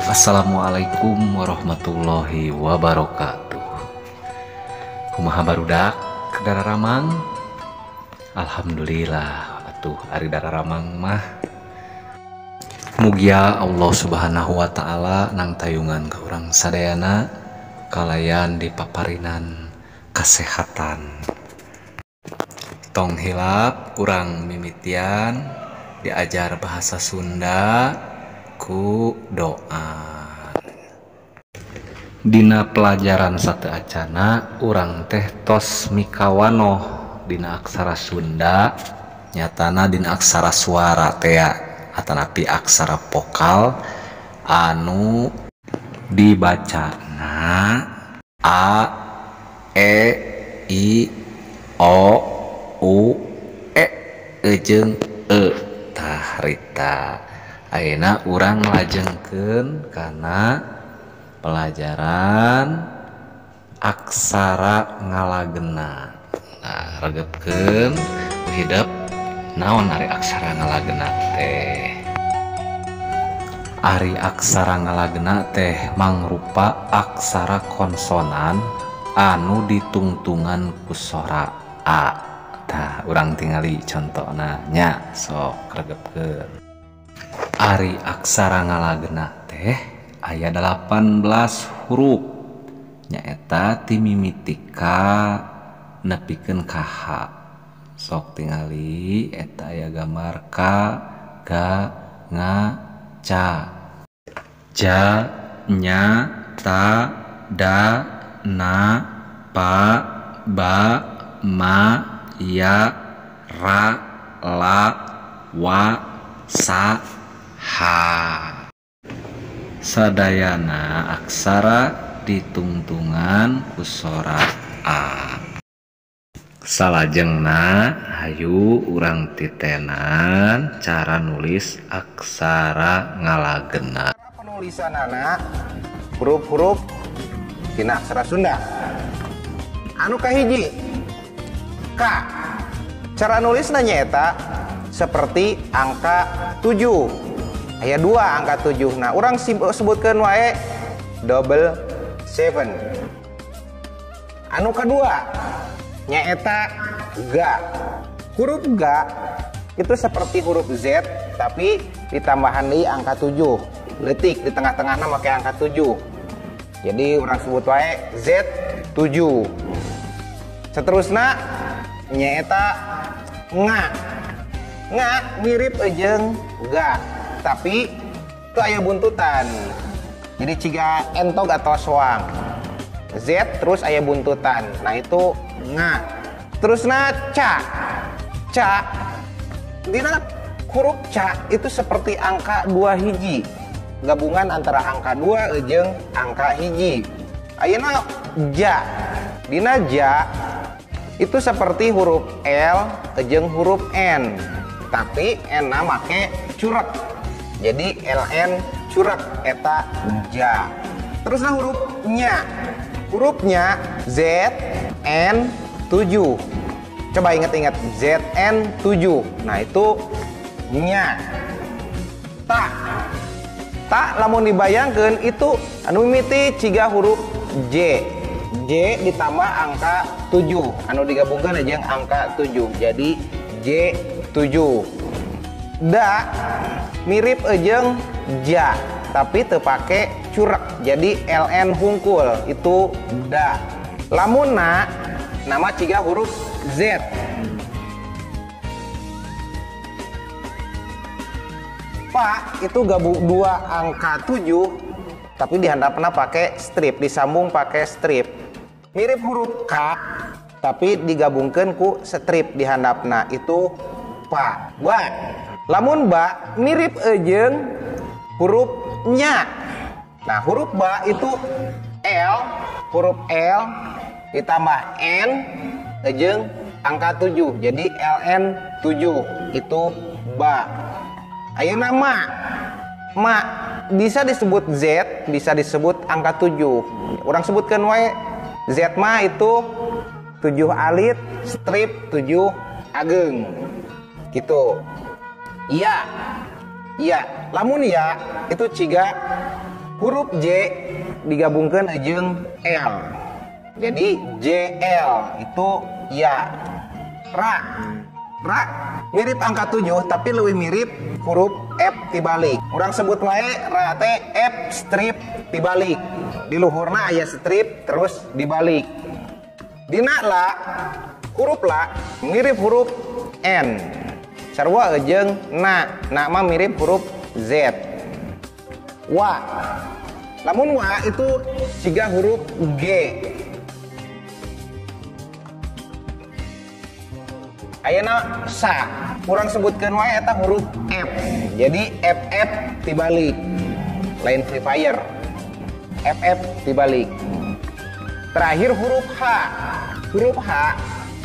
Assalamualaikum warahmatullahi wabarakatuh. Kumaha barudak ke Dararamang? Alhamdulillah atuh ari Dararamang mah mugia Allah Subhanahu wa taala nang tayungan ka urang sadayana kalayan dipaparinan kesehatan. Tong hilap urang mimitian diajar bahasa Sunda ku doa. Dina pelajaran sate acana urang teh tos mikawanoh dina aksara Sunda nyatana dina aksara suara teh atanapi aksara vokal anu dibacana a e i o u e jeung e tah rita. Ayeuna urang lajengkeun kana pelajaran aksara ngalageuna. Nah, regepkeun hidup naon ari aksara ngalageuna teh. Ari aksara ngalageuna teh mangrupa aksara konsonan anu ditungtungan ku sora a. Tah, urang tingali contona nya sok regepkeun. Ari aksara ngalageuna teh aya 18 huruf nyaeta ti mimiti ka nepikeun ka H. Sok tingali eta aya gambar ka, ga, nga, ca, ja, nya, ta, da, na, pa, ba, ma, ya, ra, la, wa, sa, ha. Sadayana aksara ditungtungan ku sora a. Salajengna hayu urang titenan cara nulis aksara ngalageuna. Penulisan anak huruf-huruf dina aksara Sunda. Anu kahiji K. Cara nulisna nyaeta seperti angka 7. Aya 2 angka 7. Nah, urang sebutkeun wae double 7. Anu kedua nyaeta ga. Huruf ga itu seperti huruf Z tapi ditambahan deui angka 7. Leutik di tengah-tengahna make angka 7. Jadi urang sebut wae Z7. Saterusna nyaeta nga. Nga mirip jeung ga, tapi itu aya buntutan. Jadi ciga entog atau soang. Z terus aya buntutan. Nah itu nga. Terusna ca. Ca dina huruf ca itu seperti angka 2 hiji. Gabungan antara angka 2 jeung angka hiji. Ayeuna ja. Dina ja itu seperti huruf L jeung huruf N. Tapi N make curek. Jadi LN curek eta ja. Terusna hurufnya. Hurufnya Z N 7. Coba ingat-ingat ZN 7. Nah itu nya. Ta. Ta lamun dibayangkeun itu anu mimiti ciga huruf J. J ditambah angka 7. Anu digabungkan aja angka 7. Jadi J7. Da mirip jeung ja tapi teu pake curek. Jadi LN hungkul itu da. Lamunna nama ciga huruf Z. Pa itu gabung 2 angka 7 tapi dihandapna pakai strip, disambung pakai strip. Mirip huruf K tapi digabungkan ku strip dihandapna itu pa. Ba. Lamun ba mirip jeung huruf nya. Nah, huruf ba itu L, huruf L ditambah N jeung angka 7. Jadi LN 7 itu ba. Ayeuna ma. Ma bisa disebut Z, bisa disebut angka 7. Urang sebutkeun wae Z ma itu 7 alit strip 7 ageng. Gitu. Iya. Iya, lamun ya itu ciga huruf J digabungkan jeung L. Jadi JL itu ya. Ra mirip angka 7 tapi lebih mirip huruf F dibalik. Urang sebut wae ra teh F strip dibalik. Di luhurna aya strip terus dibalik. Dina la huruf la mirip huruf N. Sarua jeung na mah mirip huruf Z. Wa lamun wa itu siga huruf G. Ayeuna sa kurang sebutkeun wae eta huruf F. Jadi FF dibalik. Lain Free Fire. FF dibalik. Terakhir huruf H. Huruf H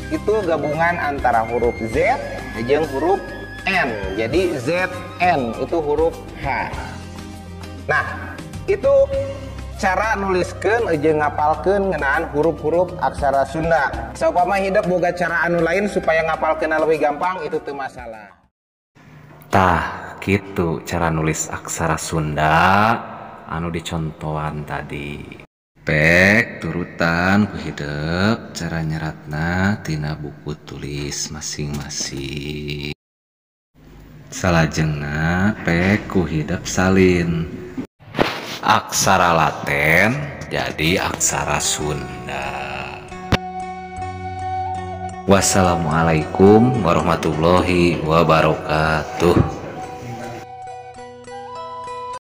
itu gabungan antara huruf Z jeung huruf N. Jadi ZN itu huruf H. Nah, itu cara nuliskeun jeung ngapalkeun ngeunaan huruf-huruf aksara Sunda. Saupama hidup boga cara anu lain supaya ngapalkeun lebih gampang itu teu masalah. Tah, gitu cara nulis aksara Sunda anu dicontohan tadi. Pek turutan ku hidup cara nyeratna tina buku tulis masing-masing. Salajengna pek ku hidup salin aksara Laten jadi aksara Sunda. Wassalamualaikum warahmatullahi wabarakatuh.